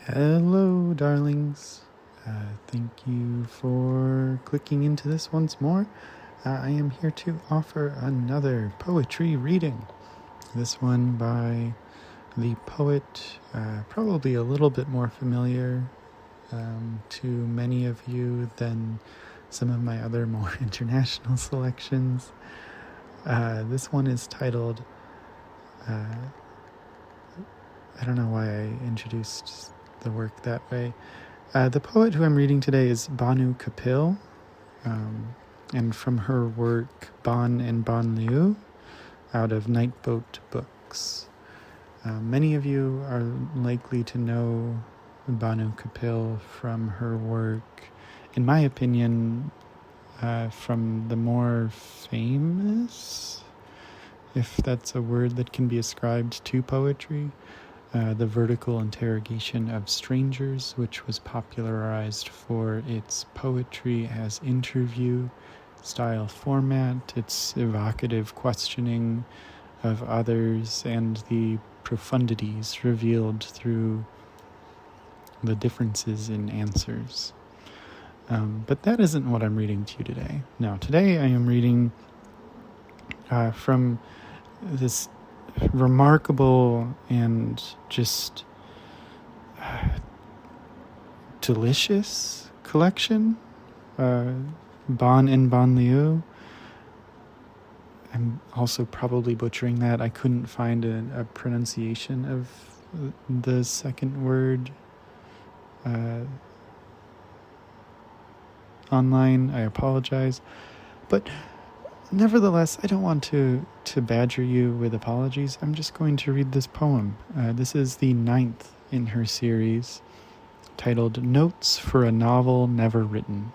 Hello, darlings. Thank you for clicking into this once more. I am here to offer another poetry reading. This one by the poet, probably a little bit more familiar to many of you than some of my other more international selections. This one is titled, I don't know why I introduced the work that way. The poet who I'm reading today is Bhanu Kapil, and from her work Ban and Banlieue, out of Nightboat Books. Many of you are likely to know Bhanu Kapil from her work, in my opinion, from the more famous, if that's a word that can be ascribed to poetry, The Vertical Interrogation of Strangers, which was popularized for its poetry as interview style format, its evocative questioning of others, and the profundities revealed through the differences in answers. But that isn't what I'm reading to you today. No, today I am reading from this remarkable and just delicious collection, Ban and Banlieue. I'm also probably butchering that. I couldn't find a pronunciation of the second word online. I apologize. But nevertheless, I don't want to badger you with apologies. I'm just going to read this poem. This is the 9th in her series, titled Notes for a Novel Never Written.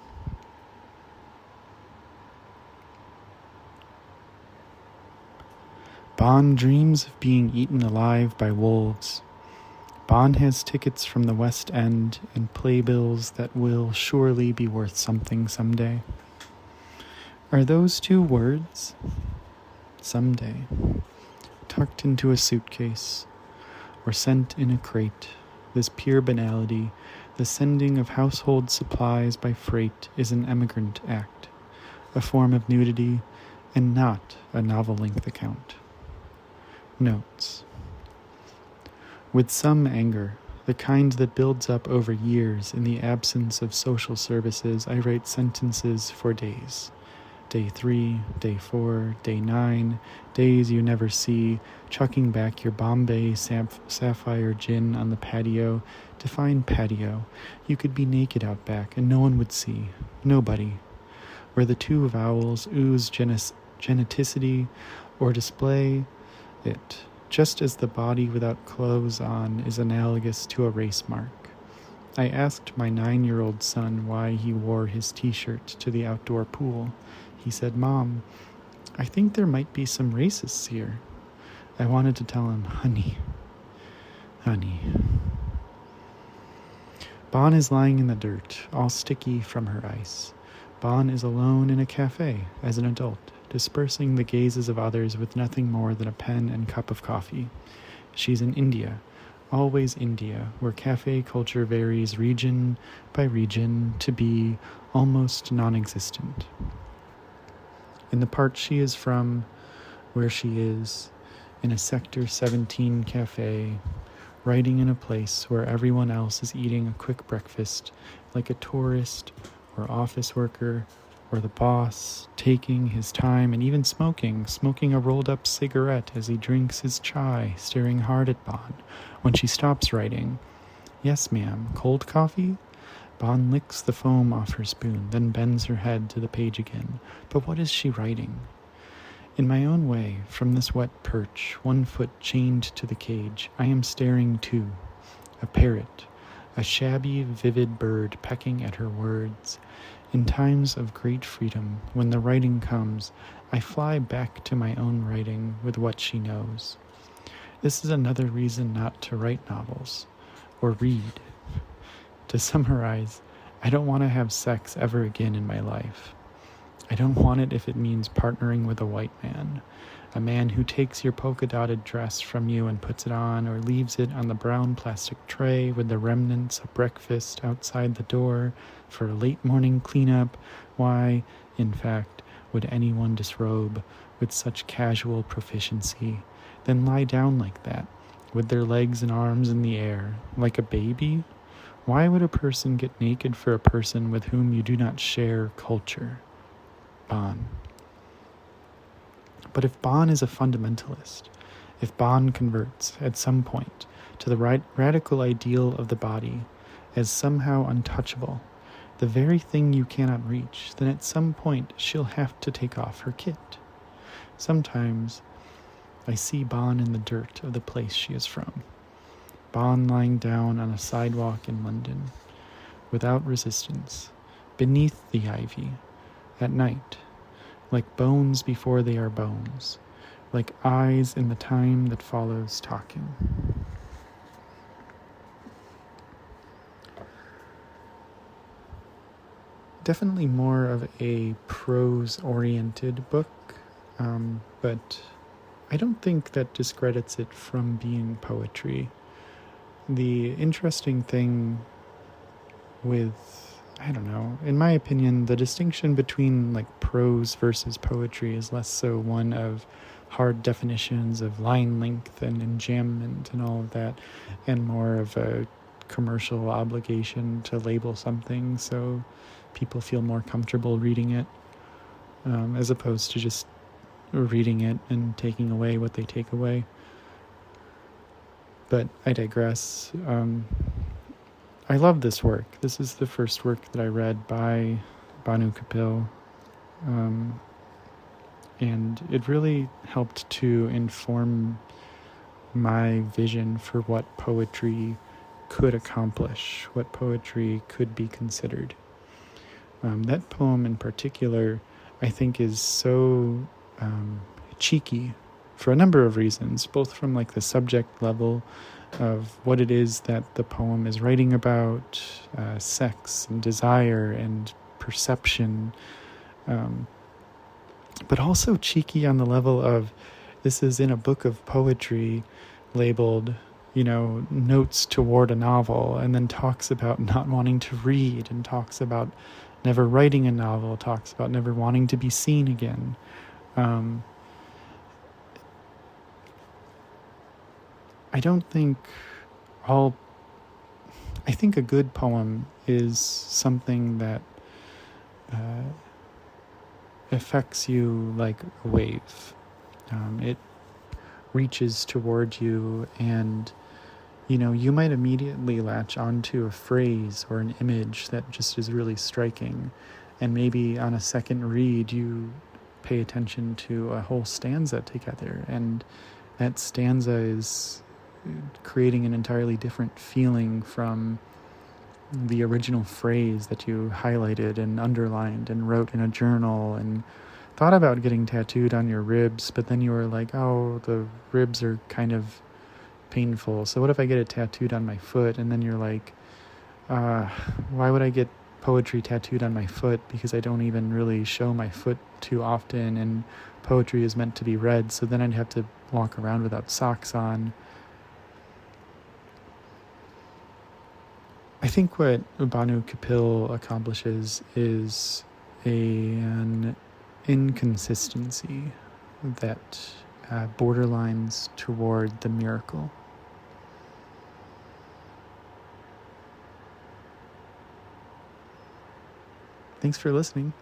Ban dreams of being eaten alive by wolves. Ban has tickets from the West End and playbills that will surely be worth something someday. Are those 2 words? Someday. Tucked into a suitcase, or sent in a crate, this pure banality, the sending of household supplies by freight, is an emigrant act, a form of nudity, and not a novel-length account. Notes. With some anger, the kind that builds up over years in the absence of social services, I write sentences for days. Day 3, day 4, day 9, days you never see, chucking back your Bombay sapphire gin on the patio. Define patio. You could be naked out back and no one would see. Nobody. Where the 2 vowels ooze geneticity or display it, just as the body without clothes on is analogous to a race mark. I asked my 9-year-old son why he wore his t-shirt to the outdoor pool. He said, "Mom, I think there might be some racists here." I wanted to tell him, honey. Ban is lying in the dirt, all sticky from her ice. Ban is alone in a cafe as an adult, dispersing the gazes of others with nothing more than a pen and cup of coffee. She's in India, always India, where cafe culture varies region by region to be almost non-existent. In the part she is from, where she is, in a Sector 17 cafe, writing in a place where everyone else is eating a quick breakfast, like a tourist or office worker, or the boss, taking his time and even smoking a rolled-up cigarette as he drinks his chai, staring hard at Ban. When she stops writing, "Yes, ma'am, cold coffee?" Ban licks the foam off her spoon, then bends her head to the page again. But what is she writing? In my own way, from this wet perch, 1 foot chained to the cage, I am staring too. A parrot, a shabby, vivid bird pecking at her words. In times of great freedom, when the writing comes, I fly back to my own writing with what she knows. This is another reason not to write novels, or read. To summarize, I don't want to have sex ever again in my life. I don't want it if it means partnering with a white man. A man who takes your polka-dotted dress from you and puts it on, or leaves it on the brown plastic tray with the remnants of breakfast outside the door for a late morning cleanup. Why, in fact, would anyone disrobe with such casual proficiency, then lie down like that, with their legs and arms in the air, like a baby? Why would a person get naked for a person with whom you do not share culture? Bon. But if Bon is a fundamentalist, if Bon converts at some point to the radical ideal of the body as somehow untouchable, the very thing you cannot reach, then at some point she'll have to take off her kit. Sometimes I see Bon in the dirt of the place she is from. Bon lying down on a sidewalk in London, without resistance, beneath the ivy, at night, like bones before they are bones, like eyes in the time that follows talking. Definitely more of a prose-oriented book, but I don't think that discredits it from being poetry. The interesting thing with, I don't know, in my opinion, the distinction between like prose versus poetry is less so one of hard definitions of line length and enjambment and all of that, and more of a commercial obligation to label something so people feel more comfortable reading it, as opposed to just reading it and taking away what they take away. But I digress. I love this work. This is the first work that I read by Bhanu Kapil, and it really helped to inform my vision for what poetry could accomplish, what poetry could be considered. That poem in particular, I think, is so cheeky for a number of reasons, both from like the subject level of what it is that the poem is writing about, sex and desire and perception, but also cheeky on the level of this is in a book of poetry labeled, notes toward a novel, and then talks about not wanting to read, and talks about never writing a novel, talks about never wanting to be seen again. I think a good poem is something that affects you like a wave. It reaches toward you, and you might immediately latch onto a phrase or an image that just is really striking, and maybe on a second read you pay attention to a whole stanza together, and that stanza is creating an entirely different feeling from the original phrase that you highlighted and underlined and wrote in a journal and thought about getting tattooed on your ribs, but then you were like, oh, the ribs are kind of painful, so what if I get it tattooed on my foot? And then you're like, why would I get poetry tattooed on my foot? Because I don't even really show my foot too often, and poetry is meant to be read, so then I'd have to walk around without socks on. I think what Bhanu Kapil accomplishes is an inconsistency that borderlines toward the miracle. Thanks for listening,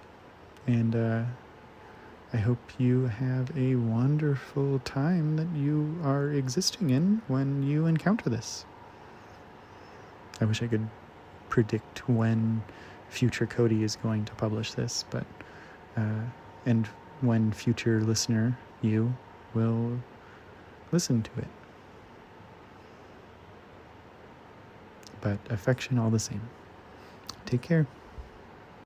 and I hope you have a wonderful time that you are existing in when you encounter this. I wish I could predict when future Cody is going to publish this, but and when future listener, you, will listen to it. But affection all the same. Take care.